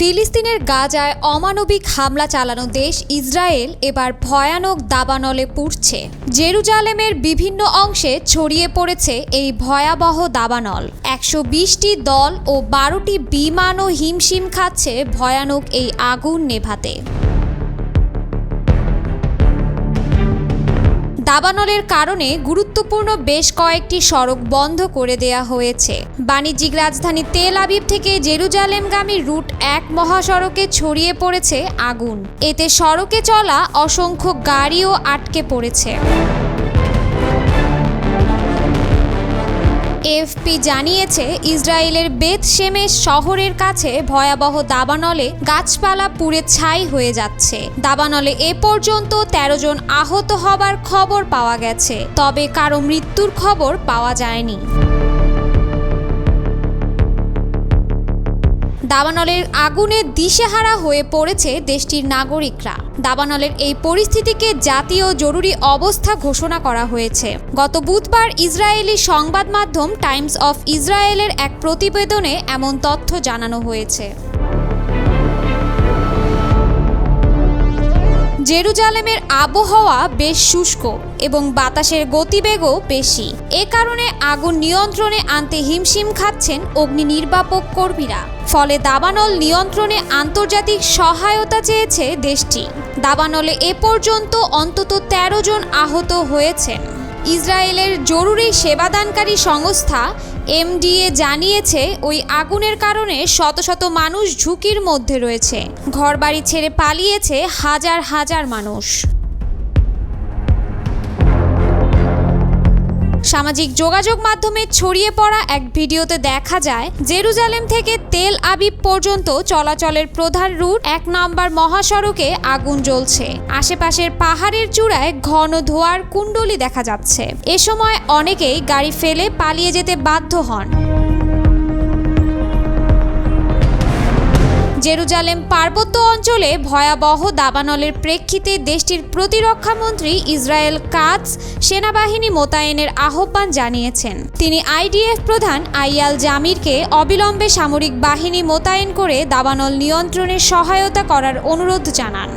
ফিলিস্তিনের গাজায় অমানবিক হামলা চালানো দেশ ইসরায়েল এবার ভয়ানক দাবানলে পুড়ছে। জেরুজালেমের বিভিন্ন অংশে ছড়িয়ে পড়েছে এই ভয়াবহ দাবানল। 120টি দল ও 12টি বিমানও হিমশিম খাচ্ছে ভয়ানক এই আগুন নেভাতে। দাবানলের কারণে গুরুত্বপূর্ণ বেশ কয়েকটি সড়ক বন্ধ করে দেয়া হয়েছে। বাণিজ্যিক রাজধানী তেল আবিব থেকে জেরুজালেমগামী রুট 1 মহাসড়কে ছড়িয়ে পড়েছে আগুন। এতে সড়কে চলা অসংখ্য গাড়িও আটকে পড়েছে। এএফপি জানিয়েছে, ইসরায়েলের বেত শেমেশ শহরের কাছে ভয়াবহ দাবানলে গাছপালা পুড়ে ছাই হয়ে যাচ্ছে। দাবানলে এ পর্যন্ত 13 জন আহত হবার খবর পাওয়া গেছে, তবে কারো মৃত্যুর খবর পাওয়া যায়নি। দাবানলের আগুনে দিশেহারা হয়ে পড়েছে দেশটির নাগরিকরা। দাবানলের এই পরিস্থিতিকে জাতীয় জরুরি অবস্থা ঘোষণা করা হয়েছে। গত বুধবার ইসরায়েলি সংবাদ মাধ্যম টাইমস অফ ইসরায়েলের এক প্রতিবেদনে এমন তথ্য জানানো হয়েছে। জেরুজালেমের আবহাওয়া বেশ শুষ্ক এবং বাতাসের গতিবেগও বেশি। এ কারণে আগুন নিয়ন্ত্রণে আনতে হিমশিম খাচ্ছেন অগ্নি নির্বাপক কর্মীরা। ফলে দাবানল নিয়ন্ত্রণে আন্তর্জাতিক সহায়তা চেয়েছে দেশটি। দাবানলে এ পর্যন্ত অন্তত 13 জন আহত হয়েছেন। ইসরায়েলের জরুরি সেবাদানকারী সংস্থা এমডিএ জানিয়েছে, ওই আগুনের কারণে শত শত মানুষ ঝুঁকির মধ্যে রয়েছে। ঘরবাড়ি ছেড়ে পালিয়েছে হাজার হাজার মানুষ। সামাজিক যোগাযোগ মাধ্যমে ছড়িয়ে পড়া এক ভিডিওতে দেখা যায়, জেরুজালেম থেকে তেল আবিব পর্যন্ত চলাচলের প্রধান রুট 1 নম্বর মহাসড়কে আগুন জ্বলছে। আশেপাশের পাহাড়ের চূড়ায় ঘন ধোঁয়ার কুণ্ডলী দেখা যাচ্ছে। এ সময় অনেকেই গাড়ি ফেলে পালিয়ে যেতে বাধ্য হন। জেরুজালেম পার্বত্য অঞ্চলে ভয়াবহ দাবানলের প্রেক্ষিতে দেশটির প্রতিরক্ষা মন্ত্রী ইসরায়েল কাতস সেনাবাহিনী মোতায়েনের আহ্বান জানিয়েছেন। তিনি আইডিএফ প্রধান আইয়াল জামিরকে অবিলম্বে সামরিক বাহিনী মোতায়েন করে দাবানল নিয়ন্ত্রণে সহায়তা করার অনুরোধ জানান।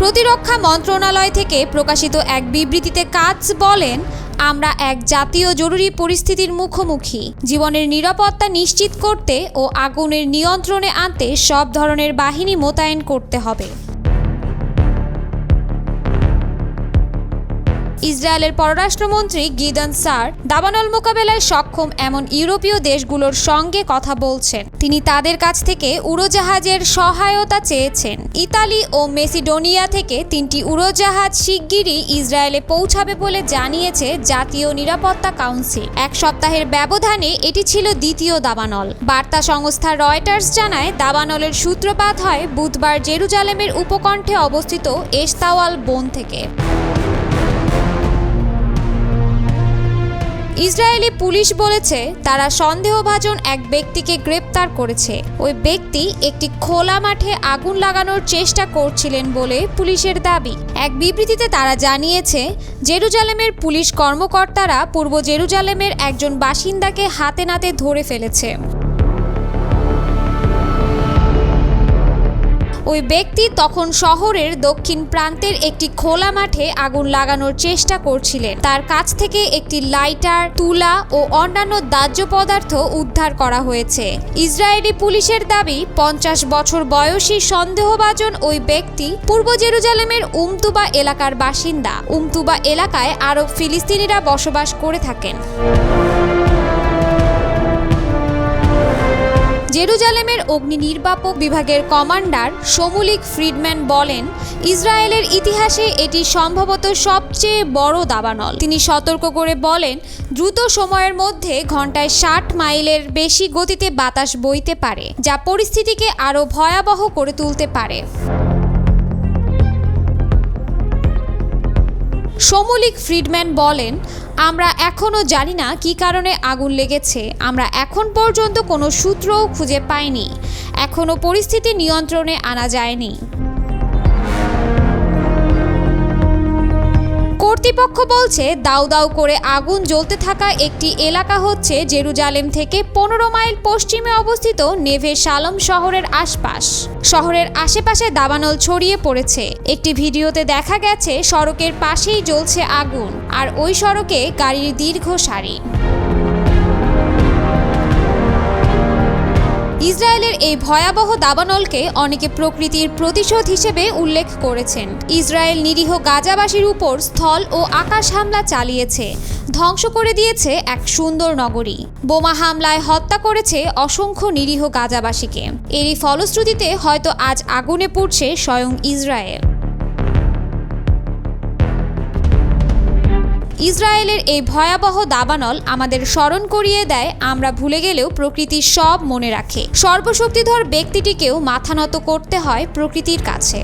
প্রতিরক্ষা মন্ত্রণালয় থেকে প্রকাশিত এক বিবৃতিতে কাতস বলেন, আমরা এক জাতীয় জরুরি পরিস্থিতির মুখোমুখি। জীবনের নিরাপত্তা নিশ্চিত করতে ও আগুনের নিয়ন্ত্রণে আনতে সব ধরনের বাহিনী মোতায়েন করতে হবে। ইসরায়েলের পররাষ্ট্রমন্ত্রী গিদন সার দাবানল মোকাবেলায় সক্ষম এমন ইউরোপীয় দেশগুলোর সঙ্গে কথা বলছেন। তিনি তাদের কাছ থেকে উড়োজাহাজের সহায়তা চেয়েছেন। ইতালি ও মেসিডোনিয়া থেকে 3টি উড়োজাহাজ শিগগিরই ইসরায়েলে পৌঁছাবে বলে জানিয়েছে জাতীয় নিরাপত্তা কাউন্সিল। 1 সপ্তাহের ব্যবধানে এটি ছিল দ্বিতীয় দাবানল। বার্তা সংস্থা রয়টার্স জানায়, দাবানলের সূত্রপাত হয় বুধবার জেরুজালেমের উপকণ্ঠে অবস্থিত এশতাওয়াল বন থেকে। ইসরায়েলি পুলিশ বলেছে, তারা সন্দেহভাজন এক ব্যক্তিকে গ্রেপ্তার করেছে। ওই ব্যক্তি একটি খোলা মাঠে আগুন লাগানোর চেষ্টা করছিলেন বলে পুলিশের দাবি। এক বিবৃতিতে তারা জানিয়েছে, জেরুজালেমের পুলিশ কর্মকর্তারা পূর্ব জেরুজালেমের একজন বাসিন্দাকে হাতে নাতে ধরে ফেলেছে। ওই ব্যক্তি তখন শহরের দক্ষিণ প্রান্তের একটি খোলা মাঠে আগুন লাগানোর চেষ্টা করছিলেন। তার কাছ থেকে একটি লাইটার, তুলা ও অন্যান্য দাহ্য পদার্থ উদ্ধার করা হয়েছে। ইসরায়েলি পুলিশের দাবি, 50 বছর বয়সী সন্দেহভাজন ওই ব্যক্তি পূর্ব জেরুজালেমের উমতুবা এলাকার বাসিন্দা। উমতুবা এলাকায় আরব ফিলিস্তিনিরা বসবাস করে থাকেন। জেরুজালেমের অগ্নি নির্বাপক বিভাগের কমান্ডার শমুলিক ফ্রিডম্যান বলেন, ইসরায়েলের ইতিহাসে এটি সম্ভবত সবচেয়ে বড় দাবানল। তিনি সতর্ক করে বলেন, দ্রুত সময়ের মধ্যে ঘন্টায় 60 মাইলের বেশি গতিতে বাতাস বইতে পারে, যা পরিস্থিতিকে আরও ভয়াবহ করে তুলতে পারে। শমুলিক ফ্রিডম্যান বলেন, আমরা এখনও জানি না কী কারণে আগুন লেগেছে। আমরা এখন পর্যন্ত কোনো সূত্রও খুঁজে পাইনি। এখনও পরিস্থিতি নিয়ন্ত্রণে আনা যায়নি। কর্তৃপক্ষ বলছে দাউ দাউ করে আগুন জ্বলতে থাকা একটি এলাকা হচ্ছে জেরুজালেম থেকে 15 মাইল পশ্চিমে অবস্থিত নেভে শালম শহরের আশপাশ। শহরের আশেপাশে দাবানল ছড়িয়ে পড়েছে। একটি ভিডিওতে দেখা গেছে সড়কের পাশেই জ্বলছে আগুন, আর ওই সড়কে গাড়ির দীর্ঘ সারি। ইসরায়েলের এই ভয়াবহ দাবানলকে অনেকে প্রকৃতির প্রতিশোধ হিসেবে উল্লেখ করেছেন। ইসরায়েল নিরীহ গাজাবাসীর উপর স্থল ও আকাশ হামলা চালিয়েছে, ধ্বংস করে দিয়েছে এক সুন্দর নগরী। বোমা হামলায় হত্যা করেছে অসংখ্য নিরীহ গাজাবাসীকে। এরই ফলশ্রুতিতে হয়তো আজ আগুনে পুড়ছে স্বয়ং ইসরায়েল। ইসরায়েলের এই ভয়াবহ দাবানল আমাদের স্মরণ করিয়ে দেয়, আমরা ভুলে গেলেও প্রকৃতি সব মনে রাখে। সর্বশক্তিধর ব্যক্তিটিকেও মাথা নত করতে হয় প্রকৃতির কাছে।